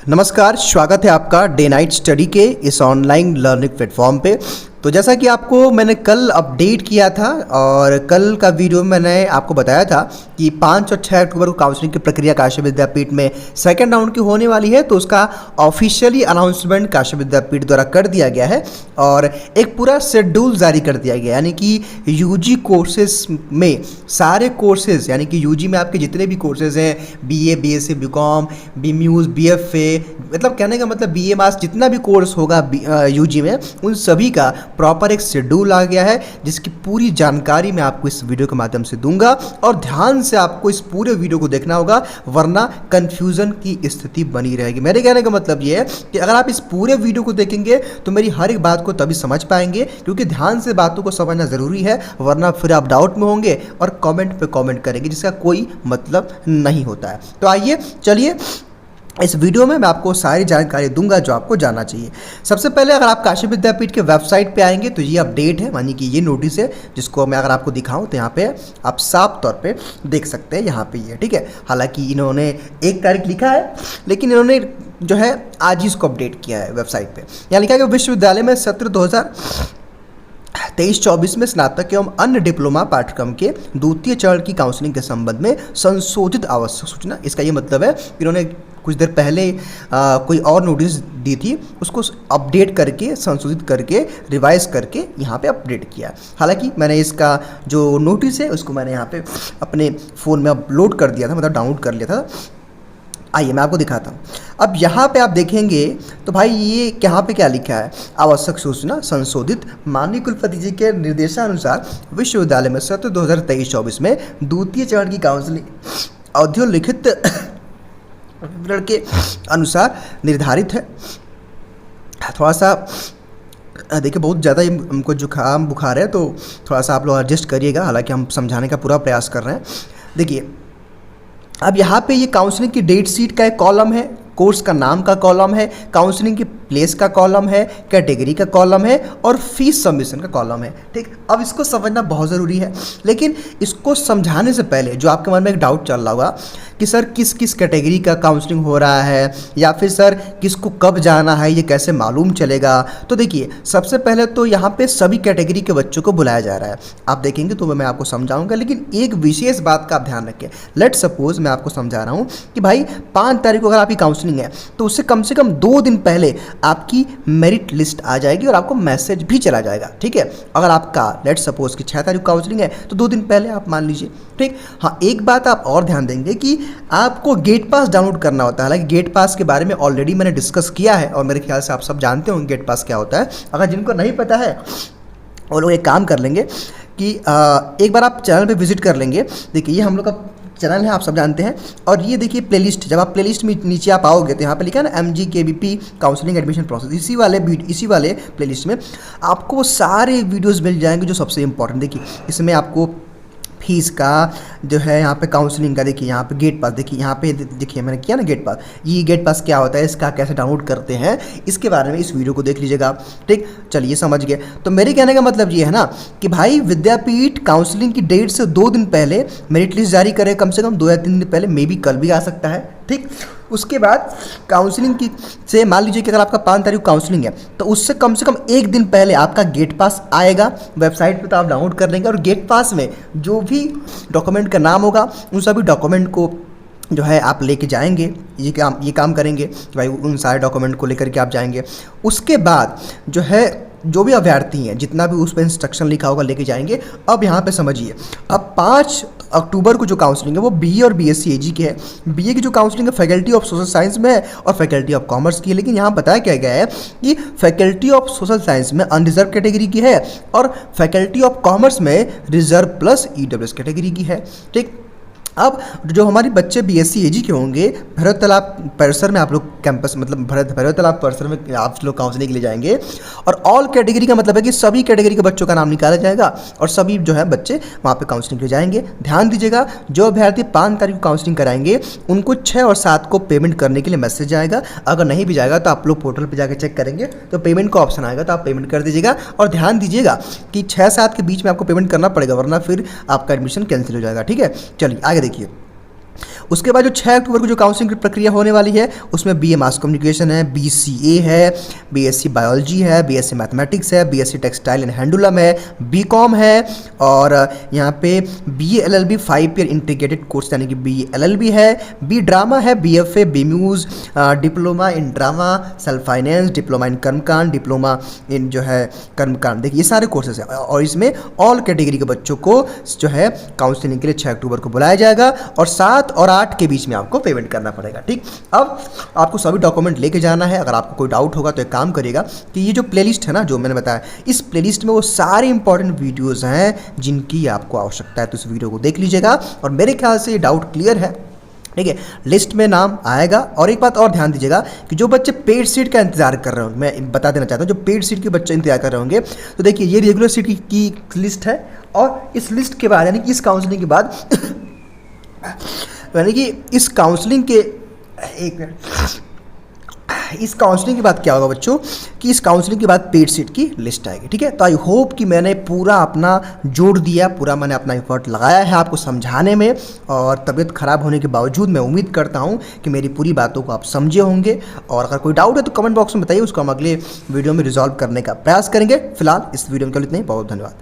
नमस्कार, स्वागत है आपका डे नाइट स्टडी के इस ऑनलाइन लर्निंग प्लेटफॉर्म पे। तो जैसा कि आपको मैंने कल अपडेट किया था और कल का वीडियो में मैंने आपको बताया था कि 5 और 6 अक्टूबर को काउंसलिंग की प्रक्रिया काशी विद्यापीठ में सेकेंड राउंड की होने वाली है। तो उसका ऑफिशियली अनाउंसमेंट काशी विद्यापीठ द्वारा कर दिया गया है और एक पूरा शेड्यूल जारी कर दिया गया, यानी कि यूजी कोर्सेज में सारे कोर्सेज, यानी कि यूजी में आपके जितने भी कोर्सेज हैं, बीए, बीएससी, बीकॉम, बीम्यूज, बीएफए, मतलब कहने का मतलब बीए मास, जितना भी कोर्स होगा यूजी में, उन सभी का प्रॉपर एक शेड्यूल आ गया है, जिसकी पूरी जानकारी मैं आपको इस वीडियो के माध्यम से दूंगा। और ध्यान से आपको इस पूरे वीडियो को देखना होगा, वरना कंफ्यूजन की स्थिति बनी रहेगी। मेरे कहने का मतलब ये है कि अगर आप इस पूरे वीडियो को देखेंगे तो मेरी हर एक बात को तभी समझ पाएंगे, क्योंकि ध्यान से बातों को समझना ज़रूरी है, वरना फिर आप डाउट में होंगे और कमेंट पे कमेंट करेंगे, जिसका कोई मतलब नहीं होता है। तो आइए चलिए, इस वीडियो में मैं आपको सारी जानकारी दूंगा जो आपको जानना चाहिए। सबसे पहले अगर आप काशी विद्यापीठ के वेबसाइट पे आएंगे तो ये अपडेट है, यानी कि ये नोटिस है, जिसको मैं अगर आपको दिखाऊं तो यहाँ पे आप साफ तौर पे देख सकते हैं, यहाँ पे ये ठीक है। हालांकि इन्होंने 1 तारीख लिखा है, लेकिन इन्होंने जो है आज ही इसको अपडेट किया है वेबसाइट पर। यहाँ लिखा है कि विश्वविद्यालय में सत्र 2023-24 में स्नातक एवं अन्य डिप्लोमा पाठ्यक्रम के द्वितीय चरण की काउंसलिंग के संबंध में संशोधित आवश्यक सूचना। इसका ये मतलब है कि इन्होंने कुछ देर पहले कोई और नोटिस दी थी, उसको अपडेट करके, संशोधित करके, रिवाइज करके यहाँ पे अपडेट किया। हालांकि मैंने इसका जो नोटिस है उसको मैंने यहाँ पे अपने फ़ोन में अपलोड कर दिया था, मतलब डाउनलोड कर लिया था। आइए मैं आपको दिखाता हूँ। अब यहाँ पे आप देखेंगे तो भाई ये यहाँ पे क्या लिखा है, आवश्यक सूचना संशोधित। माननीय कुलपति जी के निर्देशानुसार विश्वविद्यालय में सत्र 2023-24 में द्वितीय चरण की काउंसलिंग अधोलिखित विवरण के अनुसार निर्धारित है। थोड़ा सा देखिए, बहुत ज़्यादा हमको जुकाम बुखार है, तो थोड़ा सा आप लोग एडजस्ट करिएगा। हालांकि हम समझाने का पूरा प्रयास कर रहे हैं। देखिए, अब यहाँ पे ये काउंसलिंग की डेट शीट का एक कॉलम है, कोर्स का नाम का कॉलम है, काउंसलिंग की प्लेस का कॉलम है, कैटेगरी का कॉलम है और फीस सबमिशन का कॉलम है। ठीक, अब इसको समझना बहुत ज़रूरी है, लेकिन इसको समझाने से पहले जो आपके मन में एक डाउट चल रहा होगा कि सर किस किस कैटेगरी का काउंसलिंग हो रहा है, या फिर सर किसको कब जाना है, ये कैसे मालूम चलेगा। तो देखिए, सबसे पहले तो यहाँ पे सभी कैटेगरी के बच्चों को बुलाया जा रहा है। आप देखेंगे तो मैं आपको समझाऊंगा, लेकिन एक विशेष बात का आप ध्यान रखें। लेट सपोज मैं आपको समझा रहा हूँ कि भाई 5 तारीख को अगर आपकी काउंसलिंग है तो उससे कम से कम 2 दिन पहले आपकी मेरिट लिस्ट आ जाएगी और आपको मैसेज भी चला जाएगा। ठीक है, अगर आपका लेट सपोज कि 6 तारीख को काउंसलिंग है तो 2 दिन पहले आप मान लीजिए। ठीक, हाँ, एक बात आप और ध्यान देंगे कि आपको गेट पास डाउनलोड करना होता है। हालांकि गेट पास के बारे में ऑलरेडी मैंने डिस्कस किया है और मेरे ख्याल से आप सब जानते होंगे गेट पास क्या होता है। अगर जिनको नहीं पता है वो लोग एक काम कर लेंगे कि एक बार आप चैनल पे विजिट कर लेंगे। देखिए, ये हम लोग का चैनल है, आप सब जानते हैं। और ये देखिए प्लेलिस्ट, जब आप प्लेलिस्ट में नीचे आप आओगे तो यहाँ पे लिखा है ना MGKBP काउंसलिंग एडमिशन प्रोसेस। इसी वाले प्लेलिस्ट में आपको सारे वीडियोस मिल जाएंगे जो सबसे इंपॉर्टेंट। देखिए, इसमें आपको फीस का जो है, यहाँ पे काउंसलिंग का, देखिए यहाँ पे गेट पास, देखिए यहाँ पे देखिए मैंने किया ना गेट पास। ये गेट पास क्या होता है, इसका कैसे डाउनलोड करते हैं, इसके बारे में इस वीडियो को देख लीजिएगा। ठीक, चलिए समझ गए। तो मेरे कहने का मतलब ये है ना कि भाई विद्यापीठ काउंसलिंग की डेट से 2 दिन पहले मेरिट लिस्ट जारी करे, कम से कम 2 या 3 दिन पहले, मे बी कल भी आ सकता है। ठीक, उसके बाद काउंसलिंग की से मान लीजिए कि अगर आपका 5 तारीख काउंसलिंग है तो उससे कम से कम 1 दिन पहले आपका गेट पास आएगा वेबसाइट पे, तो आप डाउनलोड कर लेंगे। और गेट पास में जो भी डॉक्यूमेंट का नाम होगा उन सभी डॉक्यूमेंट को जो है आप लेके जाएंगे। ये काम करेंगे कि भाई उन सारे डॉक्यूमेंट को लेकर के आप जाएंगे। उसके बाद जो है, जो भी अभ्यर्थी हैं, जितना भी उस पर इंस्ट्रक्शन लिखा होगा लेके जाएंगे। अब यहाँ पे समझिए, अब 5 अक्टूबर को जो काउंसलिंग है वो बीए और बीएससी एजी की है। बीए की जो काउंसलिंग है फैकल्टी ऑफ सोशल साइंस में है और फैकल्टी ऑफ कॉमर्स की है। लेकिन यहाँ बताया क्या गया है कि फैकल्टी ऑफ सोशल साइंस में अनरिजर्व कैटेगरी की है और फैकल्टी ऑफ कॉमर्स में रिजर्व प्लस ईडब्ल्यूएस कैटेगरी की है। ठीक, अब जो हमारे बच्चे बीएससी एजी के होंगे, भैरव तालाब परिसर में आप लोग कैंपस, मतलब भैरव तालाब परिसर में आप लोग काउंसलिंग के लिए जाएंगे। और ऑल कैटेगरी का मतलब है कि सभी कैटेगरी के बच्चों का नाम निकाला जाएगा और सभी जो है बच्चे वहाँ पे काउंसलिंग के लिए जाएंगे। ध्यान दीजिएगा, जो अभ्यर्थी 5 तारीख को काउंसलिंग कराएंगे उनको 6 और 7 को पेमेंट करने के लिए मैसेज जाएगा। अगर नहीं भी जाएगा तो आप लोग पोर्टल पर जाकर चेक करेंगे तो पेमेंट का ऑप्शन आएगा, तो आप पेमेंट कर दीजिएगा। और ध्यान दीजिएगा कि 6-7 के बीच में आपको पेमेंट करना पड़ेगा, वरना फिर आपका एडमिशन कैंसिल हो जाएगा। ठीक है, चलिए आगे देखिए। उसके बाद जो 6 अक्टूबर को जो काउंसलिंग की प्रक्रिया होने वाली है उसमें बीए मास कम्युनिकेशन है, बीसीए है, बीएससी बायोलॉजी है, बीएससी मैथमेटिक्स है, बीएससी टेक्सटाइल एंड हैंडलूम है, बीकॉम है, और यहाँ पे BA LLB 5 year integrated course यानी कि बीए एलएलबी है, बी ड्रामा है, BFA, BMus, diploma in drama, self finance, diploma in कर्मकांड, डिप्लोमा इन जो है कर्मकांड। देखिए ये सारे कोर्सेज हैं और इसमें ऑल कैटेगरी के बच्चों को जो है काउंसलिंग के लिए 6 अक्टूबर को बुलाया जाएगा और 7 और 8 के बीच में आपको पेमेंट करना पड़ेगा। ठीक, अब आपको सभी डॉक्यूमेंट लेके जाना है। अगर आपको कोई डाउट होगा तो एक काम करिएगा कि ये जो प्लेलिस्ट है ना जो मैंने बताया, इस प्लेलिस्ट में वो सारे इंपॉर्टेंट वीडियोज़ हैं जिनकी आपको आवश्यकता है, तो इस वीडियो को देख लीजिएगा और मेरे ख्याल से ये डाउट क्लियर है। ठीक है, लिस्ट में नाम आएगा। और एक बात और ध्यान दीजिएगा कि जो बच्चे पेड सीट का इंतजार कर रहे होंगे, मैं बता देना चाहता हूँ, जो पेड सीट के बच्चे इंतजार कर रहे होंगे, तो देखिए ये रेगुलर सीट की लिस्ट है और इस लिस्ट के बाद यानी कि इस काउंसलिंग के बाद यानी कि इस काउंसलिंग के एक मिनट, इस काउंसलिंग के बाद क्या होगा बच्चों कि इस काउंसलिंग के बाद पेड सीट की लिस्ट आएगी। ठीक है, तो आई होप कि मैंने पूरा अपना जोड़ दिया, पूरा मैंने अपना एफर्ट लगाया है आपको समझाने में, और तबीयत खराब होने के बावजूद मैं उम्मीद करता हूं कि मेरी पूरी बातों को आप समझे होंगे। और अगर कोई डाउट है तो कमेंट बॉक्स में बताइए, उसको हम अगले वीडियो में रिजॉल्व करने का प्रयास करेंगे। फिलहाल इस वीडियो में केवल इतना ही, बहुत धन्यवाद।